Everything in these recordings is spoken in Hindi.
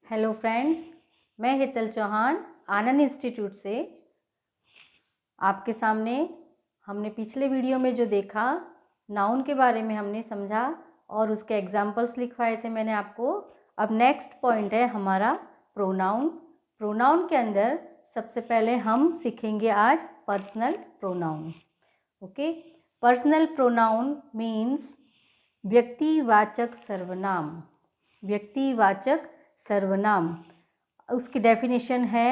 हेलो फ्रेंड्स, मैं हितल चौहान आनंद इंस्टीट्यूट से आपके सामने। हमने पिछले वीडियो में जो देखा नाउन के बारे में हमने समझा और उसके एग्जाम्पल्स लिखवाए थे मैंने आपको। अब नेक्स्ट पॉइंट है हमारा प्रोनाउन। प्रोनाउन के अंदर सबसे पहले हम सीखेंगे आज personal pronoun. Okay, personal pronoun means व्यक्तिवाचक सर्वनाम। व्यक्तिवाचक सर्वनाम, उसकी डेफिनेशन है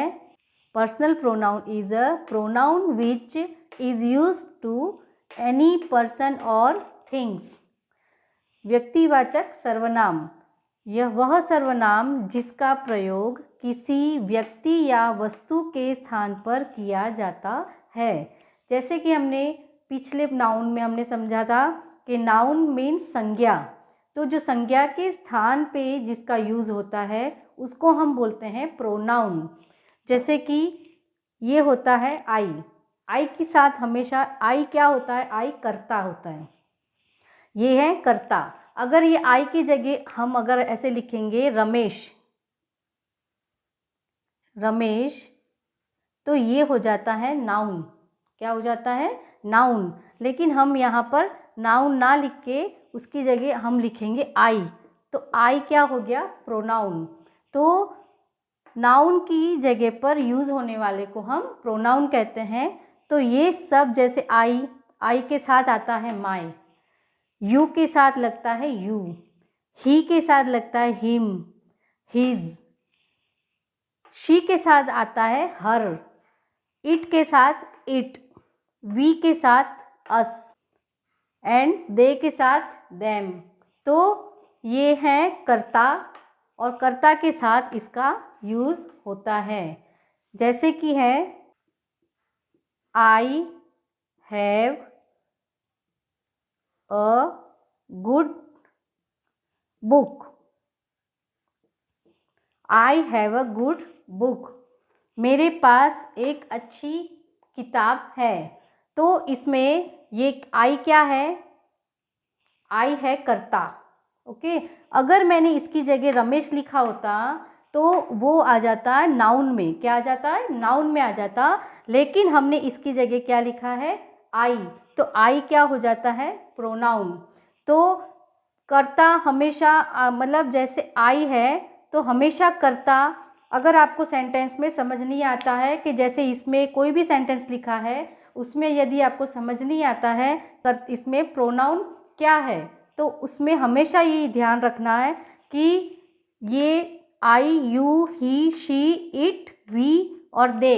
personal pronoun is a pronoun which is used to any person और थिंग्स। व्यक्तिवाचक सर्वनाम यह वह सर्वनाम जिसका प्रयोग किसी व्यक्ति या वस्तु के स्थान पर किया जाता है। जैसे कि हमने पिछले नाउन में हमने समझा था कि नाउन मीन्स संज्ञा, तो जो संज्ञा के स्थान पे जिसका यूज़ होता है उसको हम बोलते हैं प्रोनाउन। जैसे कि ये होता है आई। आई के साथ हमेशा आई क्या होता है? आई कर्ता होता है, ये है कर्ता। अगर ये आई की जगह हम अगर ऐसे लिखेंगे रमेश, रमेश, तो ये हो जाता है नाउन। क्या हो जाता है? नाउन। लेकिन हम यहाँ पर नाउन ना लिख के उसकी जगह हम लिखेंगे आई, तो आई क्या हो गया? प्रोनाउन। तो नाउन की जगह पर यूज़ होने वाले को हम प्रोनाउन कहते हैं। तो ये सब जैसे आई के साथ आता है माय, यू के साथ लगता है यू, ही के साथ लगता है हिम, हिज, शी के साथ आता है हर, इट के साथ इट, वी के साथ अस एंड दे के साथ देम। तो ये है कर्ता और कर्ता के साथ इसका यूज़ होता है। जैसे कि है I have a good book. I have a good book, मेरे पास एक अच्छी किताब है। तो इसमें ये आई क्या है? आई है कर्ता। ओके, अगर मैंने इसकी जगह रमेश लिखा होता तो वो आ जाता है नाउन में। क्या आ जाता है? नाउन में आ जाता। लेकिन हमने इसकी जगह क्या लिखा है? आई, तो आई क्या हो जाता है? प्रोनाउन। तो कर्ता हमेशा मतलब जैसे आई है तो हमेशा कर्ता। अगर आपको सेंटेंस में समझ नहीं आता है कि जैसे इसमें कोई भी सेंटेंस लिखा है उसमें यदि आपको समझ नहीं आता है इसमें प्रोनाउन क्या है, तो उसमें हमेशा ये ध्यान रखना है कि ये I, you, he, she, it, we और दे,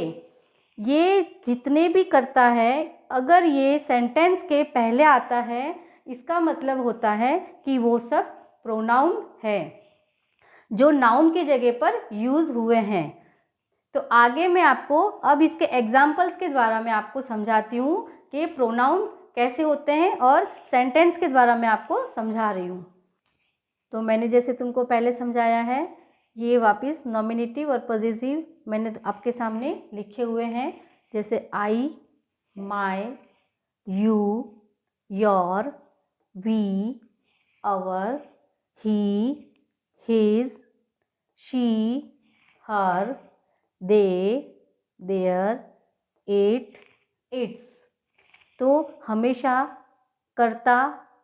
ये जितने भी करता है अगर ये सेंटेंस के पहले आता है इसका मतलब होता है कि वो सब प्रोनाउन है जो नाउन की जगह पर यूज़ हुए हैं। तो आगे मैं आपको अब इसके एग्जाम्पल्स के द्वारा मैं आपको समझाती हूँ कि प्रोनाउन कैसे होते हैं और सेंटेंस के द्वारा मैं आपको समझा रही हूँ। तो मैंने जैसे तुमको पहले समझाया है, ये वापस नॉमिनेटिव और पॉजिटिव मैंने आपके सामने लिखे हुए हैं। जैसे I, my, you, your, we, our, he, his, she, her, they, their, it, its. तो हमेशा कर्ता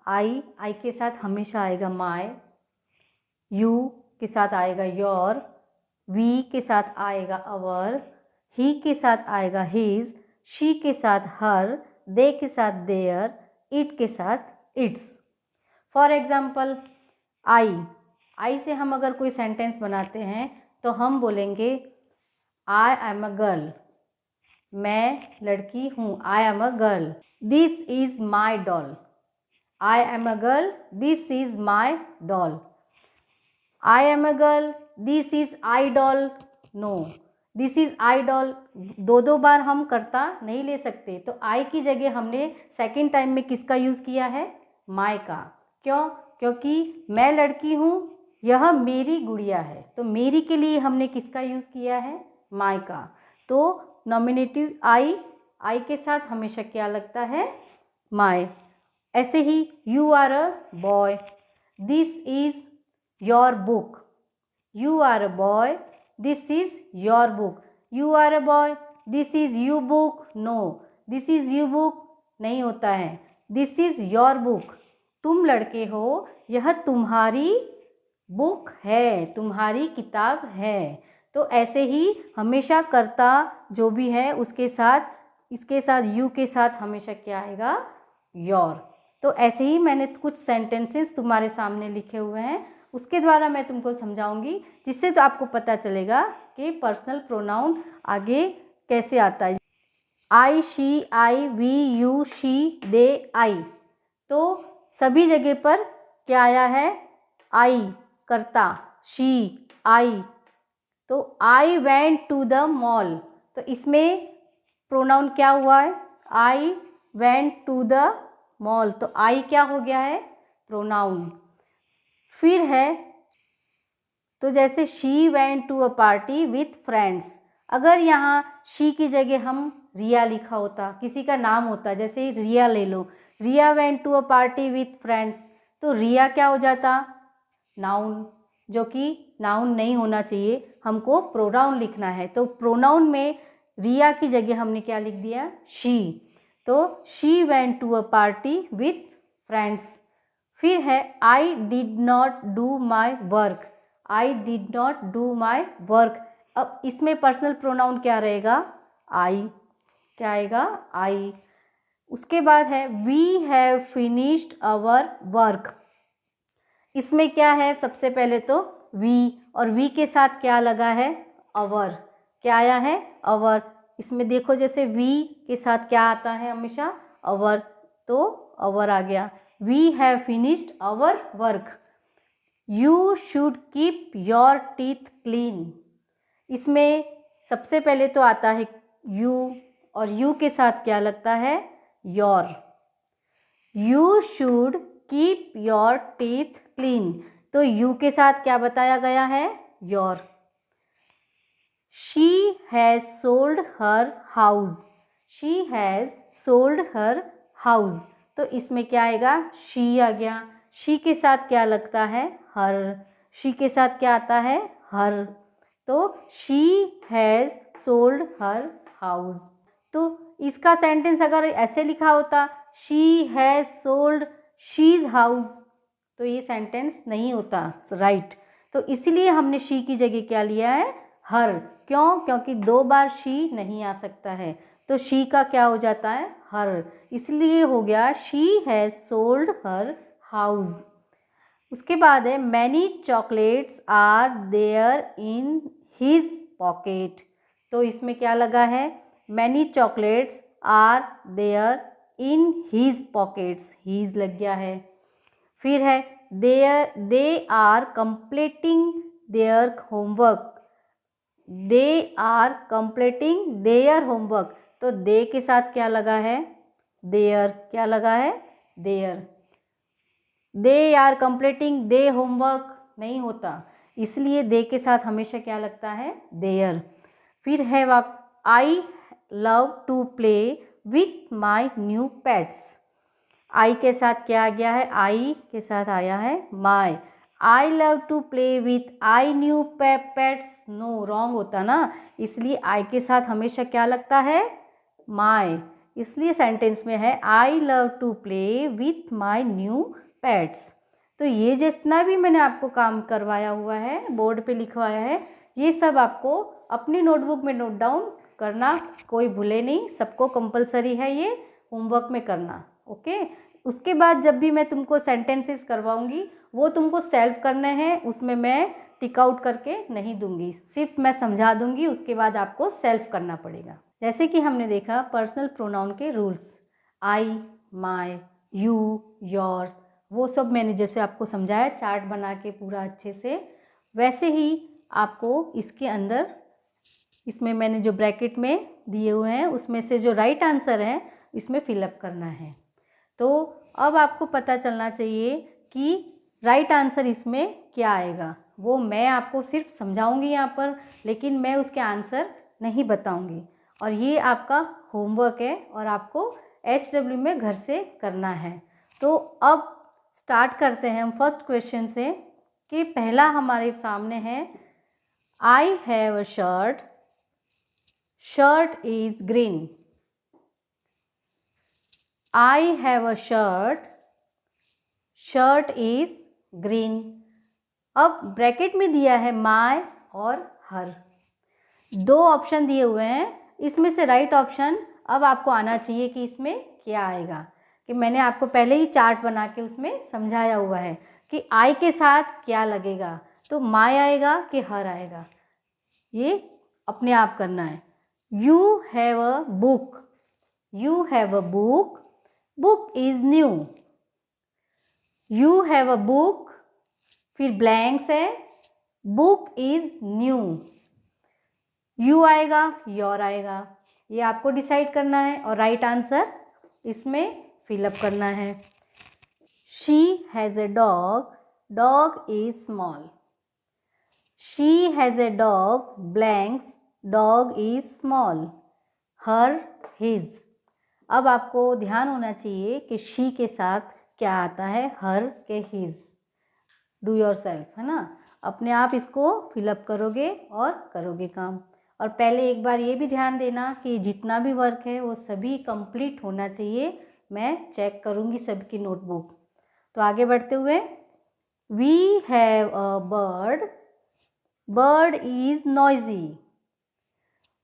आई के साथ हमेशा आएगा माय, यू के साथ आएगा योर, वी के साथ आएगा अवर, ही के साथ आएगा हिज, शी के साथ हर, दे के साथ देयर, इट के साथ इट्स। फॉर एग्जाम्पल आई से हम अगर कोई सेंटेंस बनाते हैं तो हम बोलेंगे आई एम अ गर्ल, मैं लड़की हूँ। I am a girl, this is my doll. I am a girl, this is my doll. I am a girl, this is I doll. No, this is I doll दो बार हम करता नहीं ले सकते। तो आई की जगह हमने सेकेंड टाइम में किसका यूज़ किया है? माई का। क्यों? क्योंकि मैं लड़की हूँ, यह मेरी गुड़िया है, तो मेरी के लिए हमने किसका यूज़ किया है? माई का। तो नॉमिनेटिव आई के साथ हमेशा क्या लगता है? माई। ऐसे ही you are a boy, this is your book, you are a boy, this is your book. You are a boy, this is you book, no, this is you book नहीं होता है, दिस इज़ योर बुक। तुम लड़के हो, यह तुम्हारी बुक है, तुम्हारी किताब है। तो ऐसे ही हमेशा कर्ता जो भी है उसके साथ, इसके साथ यू के साथ हमेशा क्या आएगा, योर। तो ऐसे ही मैंने कुछ सेंटेंसेस तुम्हारे सामने लिखे हुए हैं, उसके द्वारा मैं तुमको समझाऊंगी, जिससे तो आपको पता चलेगा कि पर्सनल प्रोनाउन आगे कैसे आता है। I, she, I, we, you, she, they, I. तो सभी जगह पर क्या आया है, आई कर्ता, शी, आई। तो I went to the mall, तो इसमें प्रोनाउन क्या हुआ है, I went to the mall, तो आई क्या हो गया है, प्रोनाउन। फिर है, तो जैसे she went to a party with friends, अगर यहाँ शी की जगह हम रिया लिखा होता, किसी का नाम होता, जैसे रिया ले लो, Riya went to a party with friends, तो रिया क्या हो जाता, नाउन, जो कि नाउन नहीं होना चाहिए, हमको प्रोनाउन लिखना है। तो प्रोनाउन में रिया की जगह हमने क्या लिख दिया, शी। तो she went to a party with friends. फिर है I did not do my work, I did not do my work. अब इसमें पर्सनल प्रोनाउन क्या रहेगा, आई, क्या आएगा, आई। उसके बाद है we have finished our work, इसमें क्या है, सबसे पहले तो वी, और वी के साथ क्या लगा है, अवर, क्या आया है, अवर। इसमें देखो जैसे वी के साथ क्या आता है हमेशा, अवर, तो अवर आ गया। We have finished our work. You should keep your teeth clean, इसमें सबसे पहले तो आता है यू, और यू के साथ क्या लगता है, your. You should keep your teeth clean, तो यू के साथ क्या बताया गया है, your. She has sold her house, she has sold her house, तो इसमें क्या आएगा, शी आ गया। शी के साथ क्या लगता है, हर, शी के साथ क्या आता है, हर, तो she has sold her house. तो इसका सेंटेंस अगर ऐसे लिखा होता, she has sold she's house, तो ये सेंटेंस नहीं होता राइट। तो इसीलिए हमने शी की जगह क्या लिया है, हर। क्यों, क्योंकि दो बार शी नहीं आ सकता है, तो शी का क्या हो जाता है, हर, इसलिए हो गया she has sold her house. उसके बाद है many chocolates are there in his pocket, तो इसमें क्या लगा है, many chocolates are there in his pockets, his लग गया है। फिर है they are completing their homework, they are completing their homework, तो दे के साथ क्या लगा है, देयर, क्या लगा है, their. They are completing they homework नहीं होता, इसलिए दे के साथ हमेशा क्या लगता है, देयर। फिर है I love to play with my new pets, I के साथ क्या आ गया है, आई के साथ आया है my. I love to play with I new pets, no, wrong होता ना, इसलिए आई के साथ हमेशा क्या लगता है, माई, इसलिए सेंटेंस में है I love to play with my new pets. तो ये जितना भी मैंने आपको काम करवाया हुआ है, बोर्ड पे लिखवाया है, ये सब आपको अपनी नोटबुक में नोट डाउन करना, कोई भूले नहीं, सबको कंपलसरी है ये होमवर्क में करना, ओके। उसके बाद जब भी मैं तुमको सेंटेंसेस करवाऊंगी वो तुमको सेल्फ करने हैं, उसमें मैं टिक आउट करके नहीं दूंगी, सिर्फ मैं समझा दूंगी, उसके बाद आपको सेल्फ करना पड़ेगा। जैसे कि हमने देखा पर्सनल प्रोनाउन के rules, I, my, you, yours, वो सब मैंने जैसे आपको समझाया चार्ट बना के पूरा अच्छे से, वैसे ही आपको इसके अंदर, इसमें मैंने जो ब्रैकेट में दिए हुए हैं उसमें से जो राइट आंसर है इसमें फिलअप करना है। तो अब आपको पता चलना चाहिए कि राइट आंसर इसमें क्या आएगा, वो मैं आपको सिर्फ समझाऊंगी यहाँ पर, लेकिन मैं उसके आंसर नहीं बताऊंगी, और ये आपका होमवर्क है और आपको HW में घर से करना है। तो अब स्टार्ट करते हैं हम फर्स्ट क्वेश्चन से, कि पहला हमारे सामने है I have a shirt. Shirt is green. I have a shirt. Shirt is green. अब ब्रैकेट में दिया है my और her, दो ऑप्शन दिए हुए हैं, इसमें से राइट ऑप्शन अब आपको आना चाहिए कि इसमें क्या आएगा। कि मैंने आपको पहले ही चार्ट बना के उसमें समझाया हुआ है कि आई के साथ क्या लगेगा, तो माय आएगा कि हर आएगा, ये अपने आप करना है। You have a book. You have a book. Book is new. You have a book, फिर ब्लैंक्स है, बुक इज न्यू। यू आएगा, योर आएगा, ये आपको डिसाइड करना है और राइट आंसर इसमें फिलअप करना है। She has a dog. Dog is small. She has a dog, blanks, dog is small. Her, his. अब आपको ध्यान होना चाहिए कि शी के साथ क्या आता है, हर के हिज। डू योर सेल्फ, है ना, अपने आप इसको फिलअप करोगे और करोगे काम। और पहले एक बार ये भी ध्यान देना कि जितना भी वर्क है वो सभी कंप्लीट होना चाहिए, मैं चेक करूँगी सबकी नोटबुक। तो आगे बढ़ते हुए, we have a bird. Bird is noisy.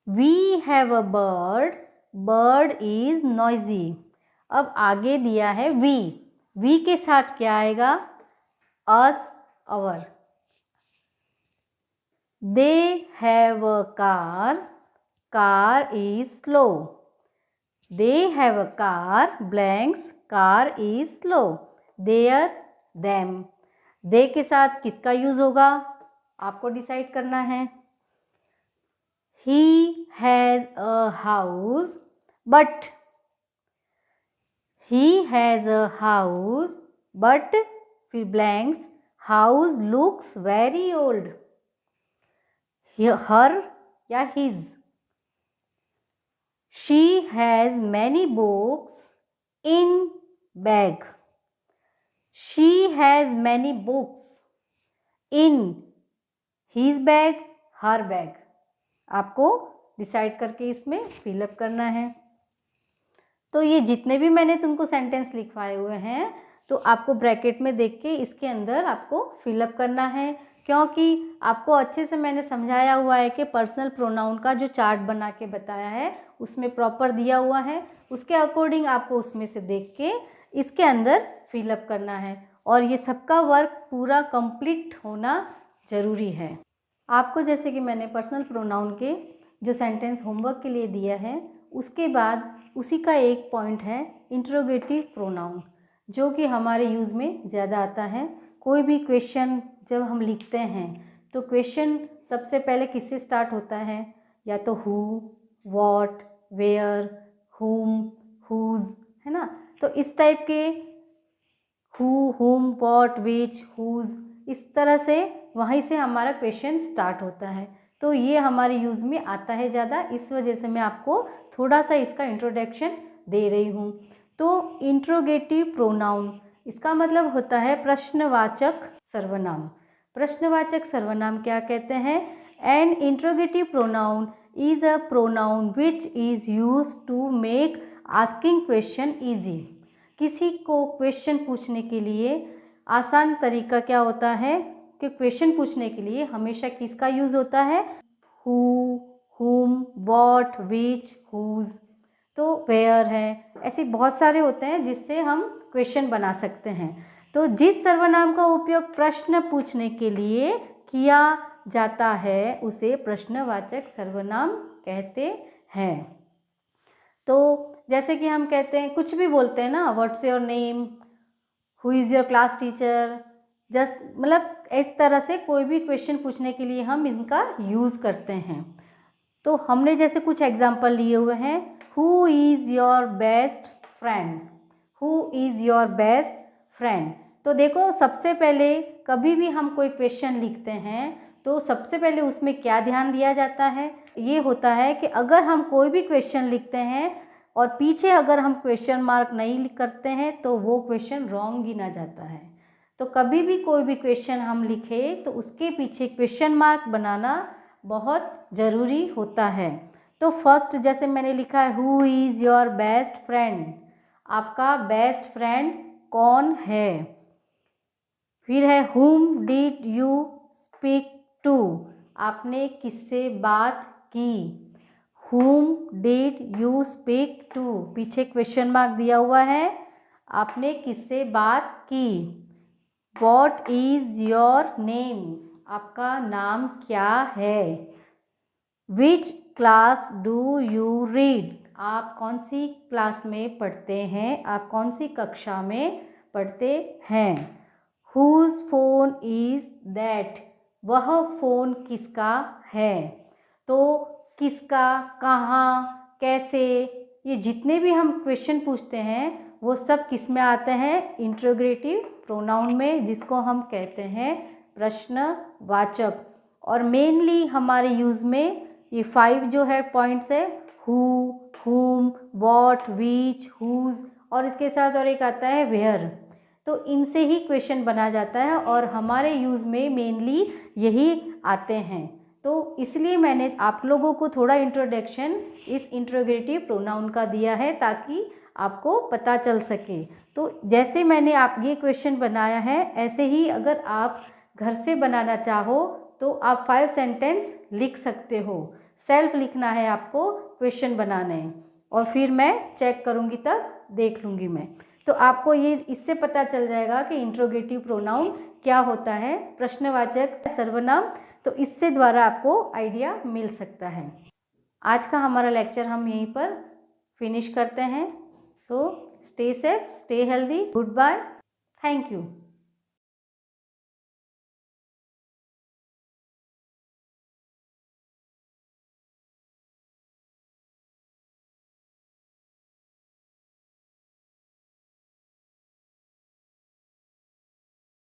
We have a bird. Bird is noisy. अब आगे दिया है वी। वी के साथ क्या आएगा, us, our. They have a car. Car is slow. They have a car, blanks, car is slow. There, them. They के साथ किसका यूज होगा आपको डिसाइड करना है। He has a house, but. He has a house, but, फिर blanks, house looks very old. Her या his. She has many books in bag. She has many books in his bag, her bag. आपको डिसाइड करके इसमें फिलअप करना है। तो ये जितने भी मैंने तुमको सेंटेंस लिखवाए हुए हैं, तो आपको ब्रैकेट में देख के इसके अंदर आपको फिलअप करना है, क्योंकि आपको अच्छे से मैंने समझाया हुआ है कि पर्सनल प्रोनाउन का जो चार्ट बना के बताया है उसमें प्रॉपर दिया हुआ है, उसके अकॉर्डिंग आपको उसमें से देख के इसके अंदर फिलअप करना है। और ये सबका वर्क पूरा कंप्लीट होना ज़रूरी है। आपको जैसे कि मैंने पर्सनल प्रोनाउन के जो सेंटेंस होमवर्क के लिए दिया है, उसके बाद उसी का एक पॉइंट है इंट्रोगेटिव प्रोनाउन, जो कि हमारे यूज़ में ज़्यादा आता है। कोई भी क्वेश्चन जब हम लिखते हैं तो क्वेश्चन सबसे पहले किससे स्टार्ट होता है, या तो हु, व्हाट, वेयर, हुम, हुज, है ना। तो इस टाइप के हु, हुम, व्हाट, विच, हुज, इस तरह से वहीं से हमारा क्वेश्चन स्टार्ट होता है। तो ये हमारे यूज़ में आता है ज़्यादा, इस वजह से मैं आपको थोड़ा सा इसका इंट्रोडक्शन दे रही हूँ। तो इंट्रोगेटिव प्रोनाउन, इसका मतलब होता है प्रश्नवाचक सर्वनाम। प्रश्नवाचक सर्वनाम क्या कहते हैं? An interrogative pronoun is a pronoun which is use to make asking question easy. किसी को क्वेश्चन पूछने के लिए आसान तरीका क्या होता है कि क्वेश्चन पूछने के लिए हमेशा किसका यूज़ होता है? हु, हुम, व्हाट, विच, हुज, तो वेयर है, ऐसे बहुत सारे होते हैं जिससे हम क्वेश्चन बना सकते हैं। तो जिस सर्वनाम का उपयोग प्रश्न पूछने के लिए किया जाता है उसे प्रश्नवाचक सर्वनाम कहते हैं। तो जैसे कि हम कहते हैं, कुछ भी बोलते हैं ना, what's your name, who is your class teacher, just मतलब इस तरह से कोई भी क्वेश्चन पूछने के लिए हम इनका यूज़ करते हैं। तो हमने जैसे कुछ एग्जाम्पल लिए हुए हैं, who is your best friend. Who is your best friend. तो देखो, सबसे पहले कभी भी हम कोई क्वेश्चन लिखते हैं तो सबसे पहले उसमें क्या ध्यान दिया जाता है? ये होता है कि अगर हम कोई भी क्वेश्चन लिखते हैं और पीछे अगर हम क्वेश्चन मार्क नहीं करते हैं तो वो क्वेश्चन रॉन्ग गिना जाता है। तो कभी भी कोई भी क्वेश्चन हम लिखें तो उसके पीछे क्वेश्चन मार्क बनाना बहुत ज़रूरी होता है। तो फर्स्ट जैसे मैंने लिखा है, who is your best friend, आपका बेस्ट फ्रेंड कौन है। फिर है, हुम डिड यू स्पीक टू, आपने किससे बात की। Whom did you speak to, पीछे क्वेश्चन मार्क दिया हुआ है, आपने किससे बात की। व्हाट इज़ योर नेम, आपका नाम क्या है। Which class do you read, आप कौन सी क्लास में पढ़ते हैं, आप कौन सी कक्षा में पढ़ते हैं। हुज फोन इज़ दैट, वह फ़ोन किसका है। तो किसका, कहाँ, कैसे, ये जितने भी हम क्वेश्चन पूछते हैं वो सब किस में आते हैं, इंट्रोगेटिव प्रोनाउन में, जिसको हम कहते हैं प्रश्नवाचक। और मेनली हमारे यूज़ में ये 5 जो है पॉइंट्स है, हु, हुम, व्हाट, विच, हुज, और इसके साथ और एक आता है वेयर। तो इनसे ही क्वेश्चन बना जाता है और हमारे यूज़ में मेनली यही आते हैं। तो इसलिए मैंने आप लोगों को थोड़ा इंट्रोडक्शन इस इंट्रोगेटिव प्रोनाउन का दिया है ताकि आपको पता चल सके। तो जैसे मैंने आप ये क्वेश्चन बनाया है, ऐसे ही अगर आप घर से बनाना चाहो तो आप 5 सेंटेंस लिख सकते हो। सेल्फ लिखना है आपको, क्वेश्चन बनाने हैं, और फिर मैं चेक करूँगी, तब देख लूँगी मैं। तो आपको ये इससे पता चल जाएगा कि इंट्रोगेटिव प्रोनाउन क्या होता है, प्रश्नवाचक सर्वनाम। तो इससे द्वारा आपको आइडिया मिल सकता है। आज का हमारा लेक्चर हम यहीं पर फिनिश करते हैं। So stay safe, stay healthy, goodbye, thank you.